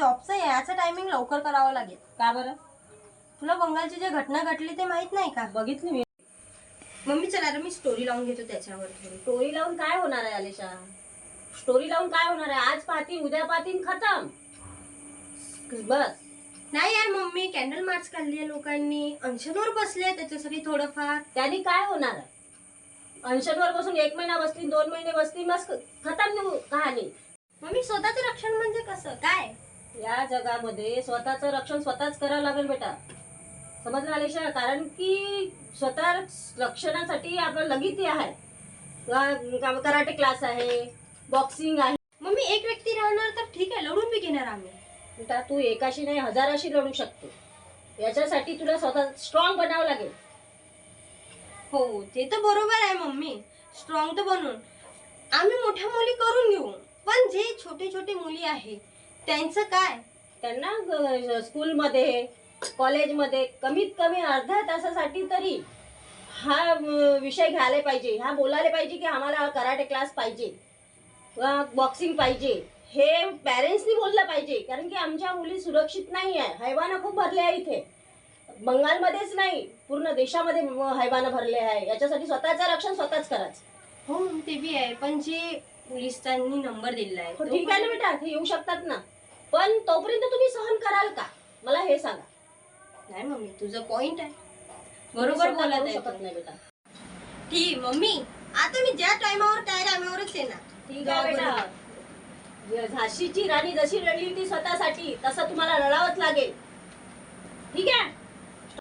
जॉबचं याचं टायमिंग लवकर करावं लागेल. का बरं? तुला बंगालची जी घटना घडली ते माहित नाही का? बघितली मी. मम्मी चला मी स्टोरी लावून घेतो त्याच्यावर थोडी. स्टोरी लावून काय होणार आहे अलिशा? स्टोरी लावून काय होणार आहे? आज पाहतीन उद्या पाहतीन खतम बस. नाही यार मम्मी, कॅन्डल मार्च काढली आहे लोकांनी, अंशनवर बसले त्याच्यासाठी थोडंफार. त्यांनी काय होणार आहे? अंशनवर बसून 1 महिना बसतील 2 महिने बसतील बस खतम कहाणी. मम्मी स्वतःचं रक्षण म्हणजे कसं काय? या जगामध्ये स्वतःचं रक्षण स्वतःच करावं लागेल बेटा, समजलं अलिशा? कारण की स्वतः रक्षणासाठी आपलं लगीती आहे, कराटे क्लास आहे, बॉक्सिंग आहे. मम्मी एक व्यक्ती राहणार तर ठीक आहे, लढून बी घेणार आम्ही. बेटा तू एकाशी नाही हजाराशी लढू शकतो. याच्यासाठी तुला स्वतः स्ट्रॉंग बनावं लागेल. हो ते तर बरोबर आहे मम्मी, स्ट्रॉंग तर बनून आम्ही मोठ्या मुली करून घेऊ, पण जे छोटे छोटे मुली आहे त्यांचं काय? त्यांना स्कूलमध्ये कॉलेजमध्ये कमीत कमी अर्ध्या तासासाठी तरी हा विषय घ्यायला पाहिजे, हा बोलायला पाहिजे की आम्हाला कराटे क्लास पाहिजे, बॉक्सिंग पाहिजे. हे पॅरेंट्सनी बोललं पाहिजे. कारण की आमच्या मुली सुरक्षित नाही आहे. हैवानं खूप भरले आहे इथे, बंगालमध्येच नाही पूर्ण देशामध्ये हैवानं भरले आहे. याच्यासाठी स्वतःचं रक्षण स्वतःच करायचं. हो ते बी आहे, पण जे पोलिसांनी नंबर दिलेला आहे हो ठीक आहे ना बेटा, ते येऊ शकतात ना, पण तोपर्यंत तुम्ही सहन कराल का मला हे सांगा. नाही मम्मी तुझं पॉइंट आहे, बरोबर बोलत आहे शकत नाही बेटा. ठीक मम्मी, आता मी ज्या टायमावर त्या टायमावरच येणार. ठीक आहे बेटा. झाशीची राणी जशी लढली होती स्वतःसाठी, तसं तुम्हाला लढावंच लागेल. ठीक आहे.